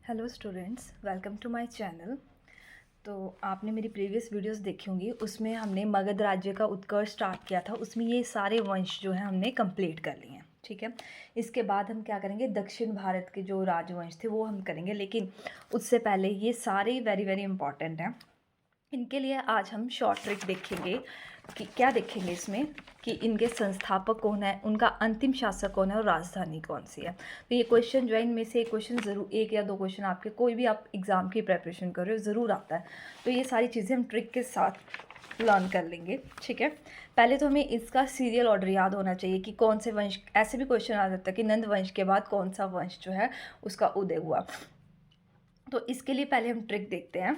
Hello students, welcome to my channel. तो आपने मेरी प्रीवियस वीडियोस देखी होंगी, उसमें हमने मगध राज्य का उत्कर्ष स्टार्ट किया था। उसमें ये सारे वंश जो हैं हमने कंप्लीट कर लिए हैं। ठीक है, इसके बाद हम क्या करेंगे, दक्षिण भारत के जो राजवंश थे वो हम करेंगे, लेकिन उससे पहले ये सारे वेरी वेरी इंपॉर्टेंट हैं। इनके लिए आज हम शॉर्ट ट्रिक देखेंगे कि क्या देखेंगे इसमें कि इनके संस्थापक कौन है, उनका अंतिम शासक कौन है और राजधानी कौन सी है। तो ये क्वेश्चन जो है, इनमें से एक क्वेश्चन ज़रूर, एक या दो क्वेश्चन आपके कोई भी आप एग्ज़ाम की प्रेपरेशन कर रहे हो ज़रूर आता है। तो ये सारी चीज़ें हम ट्रिक के साथ लर्न कर लेंगे। ठीक है, पहले तो हमें इसका सीरियल ऑर्डर याद होना चाहिए कि कौन से वंश, ऐसे भी क्वेश्चन आ सकता है कि नंद वंश के बाद कौन सा वंश जो है उसका उदय हुआ। तो इसके लिए पहले हम ट्रिक देखते हैं।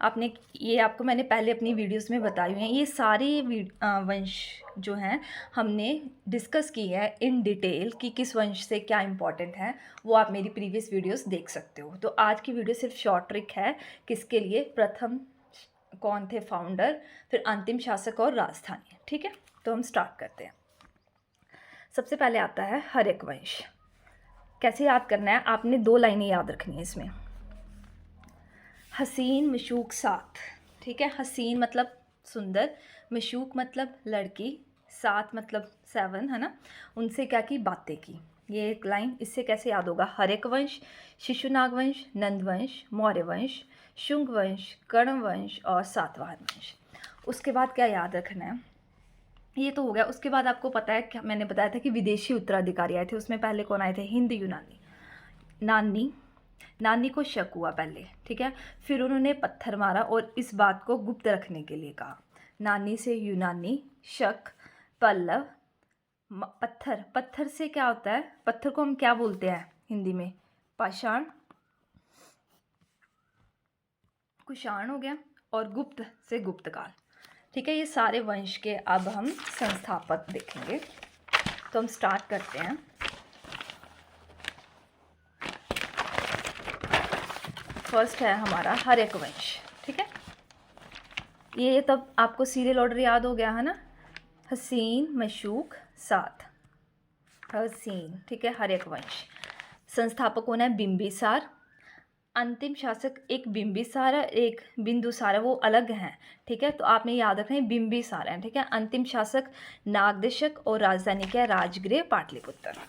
आपने ये, आपको मैंने पहले अपनी वीडियोस में बताई हुई हैं, ये सारे वंश जो हैं हमने डिस्कस की है इन डिटेल कि किस वंश से क्या इंपॉर्टेंट है। वो आप मेरी प्रीवियस वीडियोस देख सकते हो। तो आज की वीडियो सिर्फ शॉर्ट ट्रिक है किसके लिए, प्रथम कौन थे फाउंडर, फिर अंतिम शासक और राजधानी। ठीक है, तो हम स्टार्ट करते हैं। सबसे पहले आता है हर्यक वंश। कैसे याद करना है, आपने दो लाइनें याद रखनी है इसमें। हसीन मशूक साथ। ठीक है, हसीन मतलब सुंदर, मशूक मतलब लड़की, साथ मतलब 7, है ना। उनसे क्या की, बातें की। ये एक लाइन, इससे कैसे याद होगा, हर्यक वंश, शिशुनाग वंश, नंद वंश, मौर्य वंश, शुंग वंश, कर्ण वंश और सातवाहन वंश। उसके बाद क्या याद रखना है, ये तो हो गया। उसके बाद आपको पता है क्या, मैंने बताया था कि विदेशी उत्तराधिकारी आए थे। उसमें पहले कौन आए थे, हिंद यूनानी। नानी, नानी को शक हुआ पहले। ठीक है, फिर उन्होंने पत्थर मारा और इस बात को गुप्त रखने के लिए कहा। नानी से यूनानी, शक, पल्लव, पत्थर। पत्थर से क्या होता है, पत्थर को हम क्या बोलते हैं हिंदी में, पाषाण, कुषाण हो गया। और गुप्त से गुप्त काल। ठीक है, ये सारे वंश के अब हम संस्थापक देखेंगे। तो हम स्टार्ट करते हैं। फर्स्ट है हमारा हर्यक वंश। ठीक है, ये तब आपको सीरियल ऑर्डर याद हो गया है ना, हसीन मशूक साथ, हसीन। ठीक है, हर्यक वंश। संस्थापक कौन है, बिंबिसार। अंतिम शासक एक बिंबिसार है, एक बिंदुसार है, वो अलग हैं। ठीक है, तो आपने याद रखना है बिंबिसार है। ठीक है, अंतिम शासक नागदेशक और राजधानी क्या है, राजगृह पाटलिपुत्र।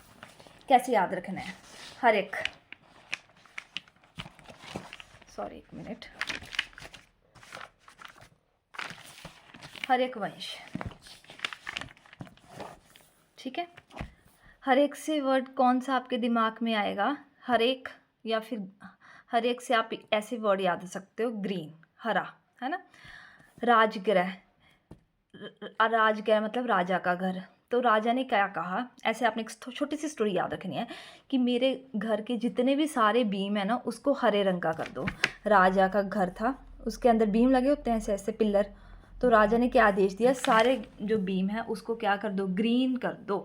कैसे याद रखना है, हर्यक, सॉरी एक मिनट, हर्यक वंश। ठीक है, हर एक से वर्ड कौन सा आपके दिमाग में आएगा, हर एक, या फिर हर एक से आप ऐसे वर्ड याद कर सकते हो, ग्रीन, हरा, है ना। राजगृह, राजगृह मतलब राजा का घर। तो राजा ने क्या कहा, ऐसे आपने एक छोटी सी स्टोरी याद रखनी है कि मेरे घर के जितने भी सारे बीम है ना, उसको हरे रंग का कर दो। राजा का घर था, उसके अंदर बीम लगे होते हैं ऐसे ऐसे पिलर। तो राजा ने क्या आदेश दिया, सारे जो बीम है उसको क्या कर दो, ग्रीन कर दो।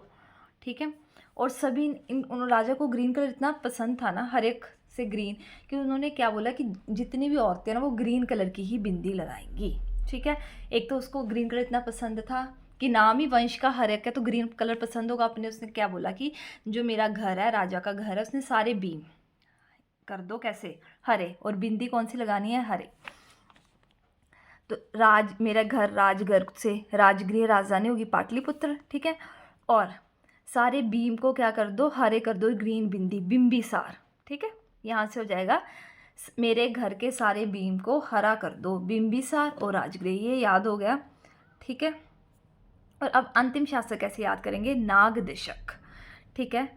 ठीक है, और सभी उन राजा को ग्रीन कलर इतना पसंद था ना, हर एक से ग्रीन, कि उन्होंने क्या बोला कि जितनी भी औरतें ना वो ग्रीन कलर की ही बिंदी लगाएंगी। ठीक है, एक तो उसको ग्रीन कलर इतना पसंद था कि नाम ही वंश का हर्यक है, तो ग्रीन कलर पसंद होगा अपने। उसने क्या बोला कि जो मेरा घर है, राजा का घर है, उसने सारे बीम कर दो कैसे, हरे, और बिंदी कौन सी लगानी है, हरे। तो मेरा घर राजगढ़ से राजगृह राजधानी होगी पाटलिपुत्र। ठीक है, और सारे बीम को क्या कर दो, हरे कर दो, ग्रीन बिंदी, बिंबिसार। ठीक है, यहाँ से हो जाएगा मेरे घर के सारे बीम को हरा कर दो, बिंबिसार और राजगृह। ये याद हो गया। ठीक है, और अब अंतिम शासक कैसे याद करेंगे, नागदेशक। ठीक है,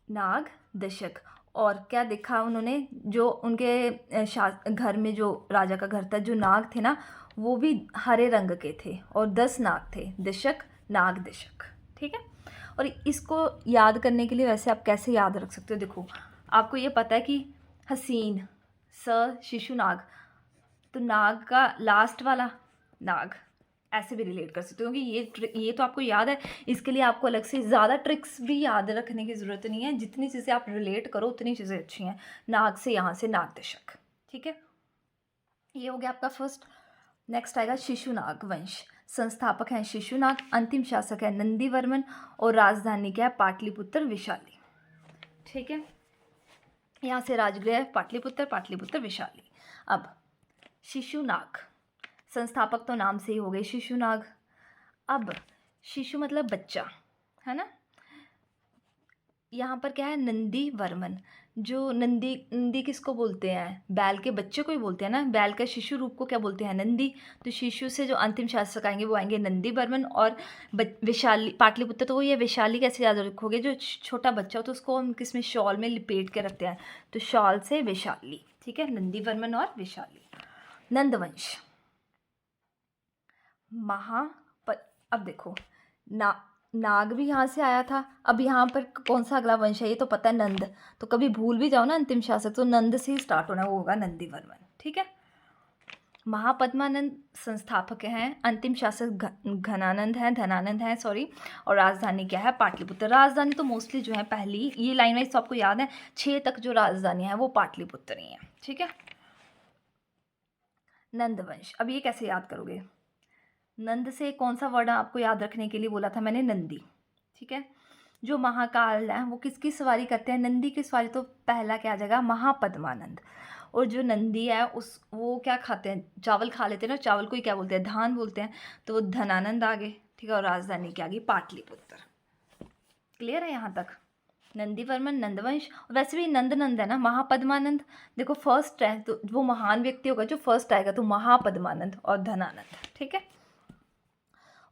नागदेशक। और क्या देखा उन्होंने, जो उनके घर में जो राजा का घर था, जो नाग थे ना, वो भी हरे रंग के थे, और 10 नाग थे, दशक, नागदेशक। ठीक है, और इसको याद करने के लिए वैसे आप कैसे याद रख सकते हो, देखो आपको ये पता है कि हसीन, शिशु नाग, तो नाग का लास्ट वाला नाग, ऐसे भी रिलेट कर सकते हो क्योंकि ये तो आपको याद है। इसके लिए आपको अलग से ज़्यादा ट्रिक्स भी याद रखने की ज़रूरत नहीं है, जितनी चीज़ें आप रिलेट करो उतनी चीज़ें अच्छी हैं। नाग से यहाँ से नागदेशक। ठीक है, ये हो गया आपका फर्स्ट। नेक्स्ट आएगा शिशुनाग वंश। संस्थापक हैं शिशुनाग, अंतिम शासक है नंदीवर्मन, और राजधानी क्या है, पाटलिपुत्र विशाली। ठीक है, यहाँ से राजगृह पाटलिपुत्र, पाटलिपुत्र वैशाली। अब शिशुनाग, संस्थापक तो नाम से ही हो गए शिशुनाग। अब शिशु मतलब बच्चा, है ना। यहाँ पर क्या है, नंदी वर्मन। जो नंदी, नंदी किसको बोलते हैं, बैल के बच्चे को ही बोलते हैं ना। बैल का शिशु रूप को क्या बोलते हैं, नंदी। तो शिशु से जो अंतिम शासक आएंगे वो आएंगे नंदी वर्मन। और वैशाली, पाटलिपुत्र तो वो, ये वैशाली कैसे याद रखोगे, जो छोटा बच्चा हो तो उसको हम किस में, शॉल में लिपेट के रखते हैं, तो शॉल से वैशाली, ठीक है, नंदी वर्मन और वैशाली। नंदवंश, अब देखो नाग भी यहाँ से आया था। अब यहाँ पर कौन सा अगला वंश है, ये तो पता है, नंद। तो कभी भूल भी जाओ ना अंतिम शासक, तो नंद से ही स्टार्ट होना, वो होगा नंदीवर्मन, ठीक है। महापद्मानंद संस्थापक हैं, अंतिम शासक घनानंद हैं, धनानंद हैं, सॉरी। और राजधानी क्या है, पाटलिपुत्र। राजधानी तो मोस्टली जो है, पहली ये लाइन वाइज तो आपको याद है, 6 तक जो राजधानी है वो पाटलिपुत्र ही है, ठीक है। नंदवंश, अब ये कैसे याद करोगे, नंद से कौन सा वर्ड आपको याद रखने के लिए बोला था मैंने, नंदी, ठीक है। जो महाकाल है वो किसकी सवारी करते हैं, नंदी की सवारी। तो पहला क्या आ जाएगा, महापद्मानंद। और जो नंदी है वो क्या खाते हैं, चावल खा लेते हैं ना, चावल को ही क्या बोलते हैं, धान बोलते हैं। तो वो धनानंद आ गए, ठीक है। और राजधानी क्या आ गई, पाटलिपुत्र। क्लियर है यहाँ तक, नंदीवर्मन, नंदवंश। वैसे भी नंद नंद है ना, महापद्मानंद देखो फर्स्ट है, तो वो महान व्यक्ति होगा जो फर्स्ट आएगा, तो महापद्मानंद और धनानंद, ठीक है।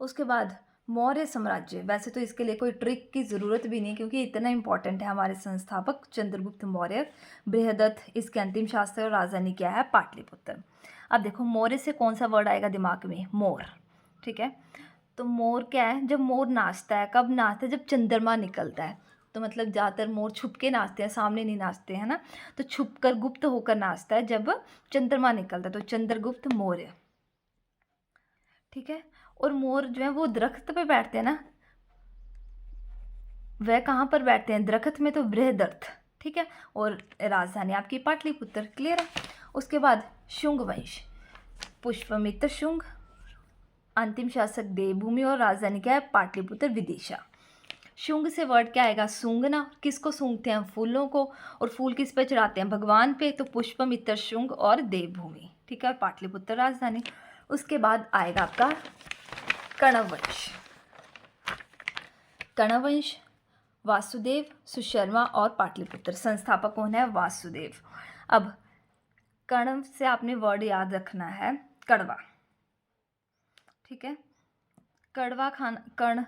उसके बाद मौर्य साम्राज्य, वैसे तो इसके लिए कोई ट्रिक की ज़रूरत भी नहीं, क्योंकि इतना इंपॉर्टेंट है। हमारे संस्थापक चंद्रगुप्त मौर्य, बृहदत्त इसके अंतिम शासक, और राजधानी क्या है, पाटलिपुत्र। अब देखो मौर्य से कौन सा वर्ड आएगा दिमाग में, मोर, ठीक है। तो मोर क्या है, जब मोर नाचता है, कब नाचता है, जब चंद्रमा निकलता है। तो मतलब ज़्यादातर मोर छुप के नाचते हैं, सामने नहीं नाचते हैं ना। तो छुप कर, गुप्त होकर नाचता है जब चंद्रमा निकलता है, तो चंद्रगुप्त मौर्य, ठीक है। और मोर जो है वो दरख्त पे बैठते हैं ना, वह कहाँ पर बैठते हैं, दरख्त में, तो बृहदत्त, ठीक है। और राजधानी आपकी पाटलिपुत्र, क्लियर है। उसके बाद शुंग वंश, पुष्पमित्र शुंग, अंतिम शासक देवभूमि, और राजधानी क्या है, पाटलिपुत्र विदिशा। शुंग से वर्ड क्या आएगा, सूंघना। किसको सूंघते हैं, फूलों को। और फूल किस पे चढ़ाते हैं, भगवान पे। तो पुष्पमित्र शुंग और देवभूमि, ठीक है। और पाटलिपुत्र राजधानी। उसके बाद आएगा आपका कण्ववंश। कण्ववंश, वासुदेव, सुशर्मा और पाटलिपुत्र। संस्थापक कौन है, वासुदेव। अब कण्व से आपने वर्ड याद रखना है, कड़वा, ठीक है। कड़वा खाना,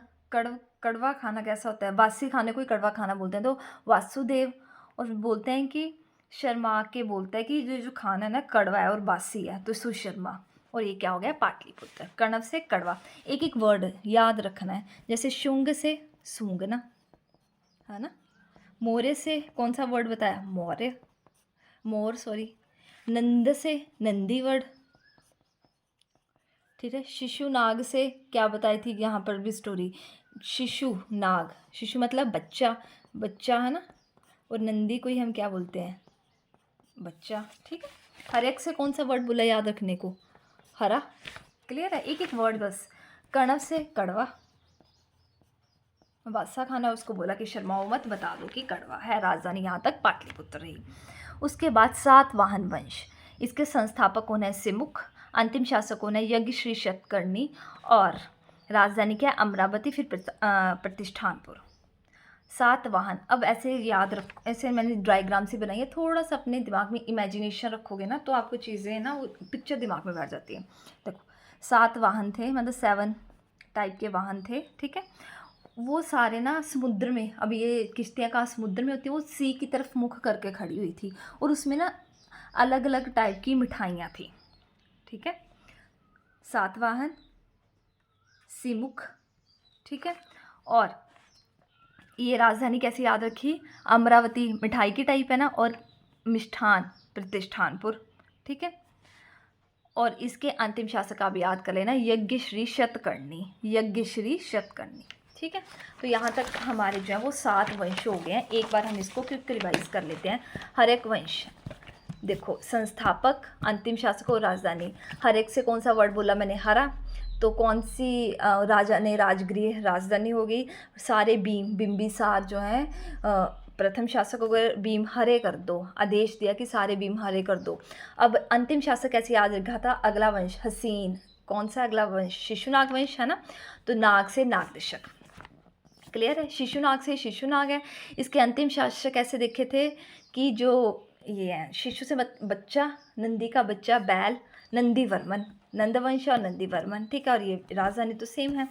कड़वा खाना कैसा होता है, बासी खाने को ही कड़वा खाना बोलते हैं। तो वासुदेव, और बोलते हैं कि शर्मा के बोलता है कि जो खाना है ना कड़वा है और बासी है, तो सुशर्मा। और ये क्या हो गया, पाटलिपुत्र। कण्व से कड़वा। एक एक वर्ड याद रखना है, जैसे शुंग से सूंघना, है ना। मौर्य से कौन सा वर्ड बताया, मौर्य, मोर, सॉरी। नंद से नंदी वर्ड, ठीक है। शिशु नाग से क्या बताई थी यहाँ पर भी स्टोरी, शिशु नाग, शिशु मतलब बच्चा, बच्चा है ना। और नंदी को ही हम क्या बोलते हैं, बच्चा, ठीक है। हर एक से कौन सा वर्ड बोला याद रखने को, हरा, क्लियर है। एक एक वर्ड बस। कण्व से कड़वा, बादशाह खाना, उसको बोला कि शर्माओ मत, बता दो कि कड़वा है। राजधानी यहाँ तक पाटलिपुत्र रही। उसके बाद सातवाहन वंश, इसके संस्थापक कौन है, सिमुख। अंतिम शासक कौन है, यज्ञश्री शतकर्णी। और राजधानी क्या है, अमरावती, फिर प्रतिष्ठानपुर। सातवाहन, अब ऐसे याद रख, ऐसे मैंने डायग्राम से बनाई है, थोड़ा सा अपने दिमाग में इमेजिनेशन रखोगे ना, तो आपको चीज़ें ना वो पिक्चर दिमाग में बैठ जाती है। देखो 7 वाहन थे, मतलब 7 टाइप के वाहन थे, ठीक है। वो सारे ना समुद्र में, अब ये किश्तियाँ कहाँ समुद्र में होती है, वो सी की तरफ मुख करके खड़ी हुई थी, और उसमें ना अलग अलग टाइप की मिठाइयाँ थी, ठीक है। 7 वाहन, सीमुख, ठीक है। और ये राजधानी कैसे याद रखी, अमरावती मिठाई की टाइप है ना, और मिष्ठान प्रतिष्ठानपुर, ठीक है। और इसके अंतिम शासक आप याद कर लेना, यज्ञश्री शतकर्णी, यज्ञश्री शतकर्णी, ठीक है। तो यहाँ तक हमारे जो है वो 7 वंश हो गए हैं। एक बार हम इसको क्विक रिवाइज कर लेते हैं। हर एक वंश देखो, संस्थापक, अंतिम शासक और राजधानी। हर एक से कौन सा वर्ड बोला मैंने, हरा, तो कौन सी राजा ने, राजगृह राजधानी हो गई। सारे बिंबिसार जो हैं प्रथम शासक को अगर भीम हरे कर दो, आदेश दिया कि सारे भीम हरे कर दो। अब अंतिम शासक कैसे याद रखा था? अगला वंश हसीन। कौन सा अगला वंश? शिशुनाग वंश है ना, तो नाग से नागदशक। क्लियर है? शिशुनाग से शिशुनाग है। इसके अंतिम शासक ऐसे देखे थे कि जो ये है शिशु से बच्चा, नंदी का बच्चा बैल, नंदीवर्मन, नंदवंश और नंदीवर्मन, ठीक है। और ये राजधानी तो सेम है।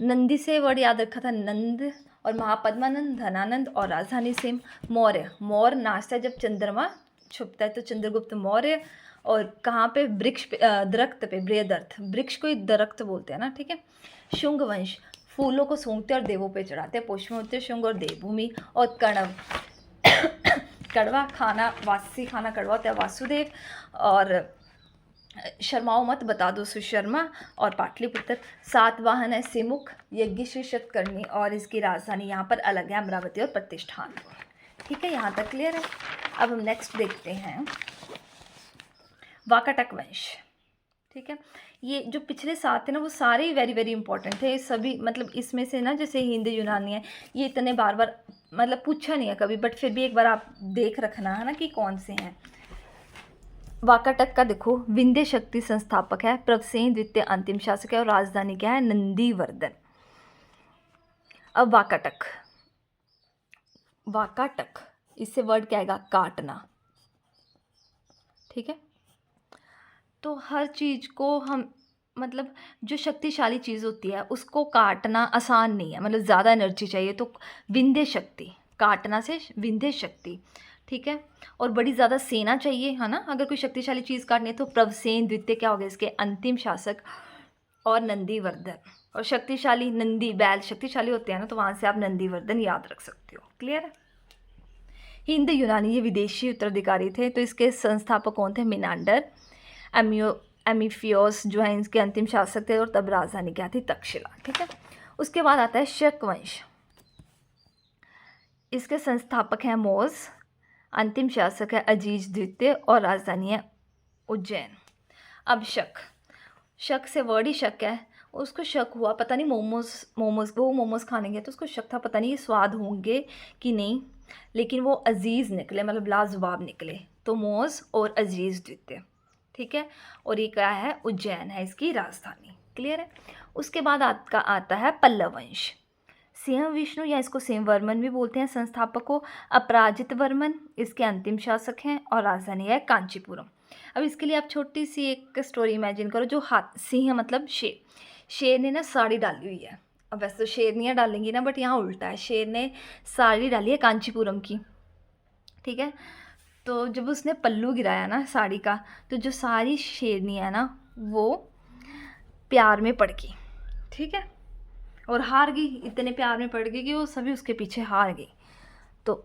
नंदी से वर्ड याद रखा था नंद, और महापद्मानंद, धनानंद, और राजधानी सेम। मौर्य, मोर नाचता है जब चंद्रमा छुपता है तो चंद्रगुप्त मौर्य। और कहाँ पे? वृक्ष पे, दरख्त पे, बृहदर्थ, वृक्ष को ही दरख्त बोलते हैं ना, ठीक है। शुंग वंश, फूलों को सूंघते और देवों पे चढ़ाते हैं, पुष्पमूर्ति शुंग और देवभूमि। और कणव, कड़वा खाना, वासी खाना कड़वा होता है, वासुदेव। और शर्माओ मत, बता दो, सुशर्मा। और पाटलिपुत्र। सातवाहन है सिमुख, यज्ञश्री शतकर्णी, और इसकी राजधानी यहाँ पर अलग है, अमरावती और प्रतिष्ठानपुर, ठीक है। यहाँ तक क्लियर है। अब हम नेक्स्ट देखते हैं वाकाटक वंश, ठीक है। ये जो पिछले 7 थे ना वो सारे ही वेरी वेरी इंपॉर्टेंट थे सभी, मतलब इसमें से ना जैसे हिंदी यूनानी है ये इतने बार बार मतलब पूछा नहीं है कभी, बट फिर भी एक बार आप देख रखना है ना कि कौन से हैं। वाकाटक का देखो, विंध्य शक्ति संस्थापक है, प्रभसेन द्वितीय अंतिम शासक है, और राजधानी क्या है? नंदीवर्धन। अब वाकाटक, वाकाटक इससे वर्ड क्या आएगा? काटना, ठीक है। तो हर चीज़ को हम मतलब जो शक्तिशाली चीज़ होती है उसको काटना आसान नहीं है, मतलब ज़्यादा एनर्जी चाहिए, तो विंध्य शक्ति, काटना से विंध्य शक्ति, ठीक है। और बड़ी ज़्यादा सेना चाहिए, है ना, अगर कोई शक्तिशाली चीज़ काटनी है। तो प्रभसेन द्वितीय क्या हो गया इसके? अंतिम शासक। और नंदीवर्धन, और शक्तिशाली नंदी, बैल शक्तिशाली होते हैं ना, तो वहाँ से आप नंदीवर्धन याद रख सकते हो। क्लियर है? हिंद यूनानी ये विदेशी उत्तराधिकारी थे, तो इसके संस्थापक कौन थे? मिनांडर। एमिफियोस जो है इसके अंतिम शासक थे, और तब राजधानी क्या थी? तक्षशिला, ठीक है। उसके बाद आता है शक वंश, इसके संस्थापक हैं मोज, अंतिम शासक है अजीज द्वितीय, और राजधानी है उज्जैन। अब शक, शक से वर्ड ही शक है, उसको शक हुआ पता नहीं मोमोज खाने गए तो उसको शक था पता नहीं ये स्वाद होंगे कि नहीं, लेकिन वो अजीज़ निकले, मतलब लाजवाब निकले, तो मोज और अजीज़ द्वितीय, ठीक है। और ये क्या है? उज्जैन है इसकी राजधानी। क्लियर है? उसके बाद आपका आता है पल्लव वंश, सिंह विष्णु या इसको सिंहवर्मन भी बोलते हैं संस्थापक को, अपराजित वर्मन इसके अंतिम शासक हैं, और राजधानी है कांचीपुरम। अब इसके लिए आप छोटी सी एक स्टोरी इमेजिन करो, जो हाथ, सिंह मतलब शेर, शेर ने ना साड़ी डाली हुई है, अब वैसे तो शेरनियाँ डालेंगी ना, बट यहाँ उल्टा है, शेर ने साड़ी डाली है कांचीपुरम की, ठीक है। तो जब उसने पल्लू गिराया ना साड़ी का, तो जो सारी शेरनियाँ है ना वो प्यार में पड़ गई, ठीक है, और हार गई, इतने प्यार में पड़ गई कि वो सभी उसके पीछे हार गई। तो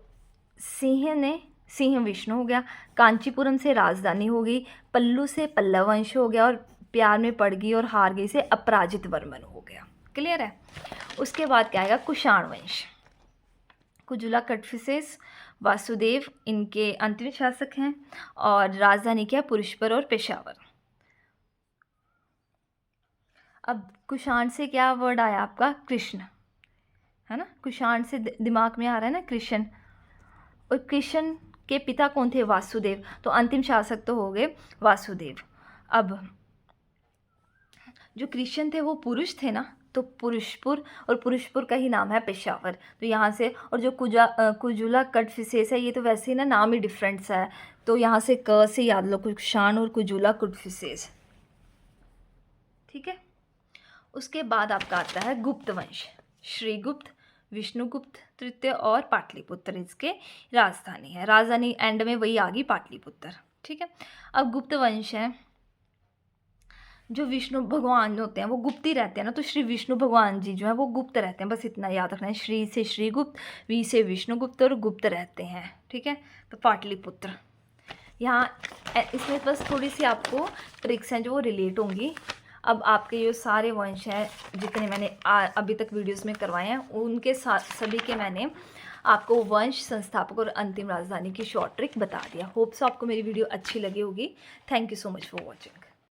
सिंह विष्णु हो गया, कांचीपुरम से राजधानी हो गई, पल्लू से पल्लव वंश हो गया, और प्यार में पड़ गई और हार गई से अपराजित वर्मन हो गया। क्लियर है? उसके बाद क्या आएगा? कुषाण वंश, कुजुला कटफिसेस, वासुदेव इनके अंतिम शासक हैं, और राजधानी क्या? पुरुषपुर और पेशावर। अब कुषाण से क्या वर्ड आया आपका? कृष्ण, है ना, कुषाण से दिमाग में आ रहा है ना कृष्ण, और कृष्ण के पिता कौन थे? वासुदेव, तो अंतिम शासक तो हो गए वासुदेव। अब जो कृष्ण थे वो पुरुष थे ना, तो पुरुषपुर, और पुरुषपुर का ही नाम है पेशावर, तो यहाँ से। और जो कुजुला कटफिसेस है ये तो वैसे ही ना नाम ही डिफरेंट सा है, तो यहाँ से क से याद लो, कुषाण और कुजुला कटफिसेस, ठीक है। उसके बाद आपका आता है गुप्त वंश, श्रीगुप्त, विष्णुगुप्त तृतीय और पाटलिपुत्र इसके राजधानी है। राजधानी एंड में वही आ गई पाटलिपुत्र, ठीक है। अब गुप्त वंश है, जो विष्णु भगवान होते हैं वो गुप्त ही रहते हैं ना, तो श्री विष्णु भगवान जी जो है वो गुप्त रहते हैं, बस इतना याद रखना है। श्री से श्रीगुप्त, वी से विष्णुगुप्त, और गुप्त रहते हैं, ठीक है। तो पाटलिपुत्र, यहाँ इसमें बस थोड़ी सी आपको ट्रिक्स हैं जो वो रिलेट होंगी। अब आपके ये सारे वंश हैं जितने मैंने अभी तक वीडियोस में करवाए हैं, उनके साथ सभी के मैंने आपको वंश, संस्थापक और अंतिम राजधानी की शॉर्ट ट्रिक बता दिया। होप सो आपको मेरी वीडियो अच्छी लगी होगी। Thank you so much for watching.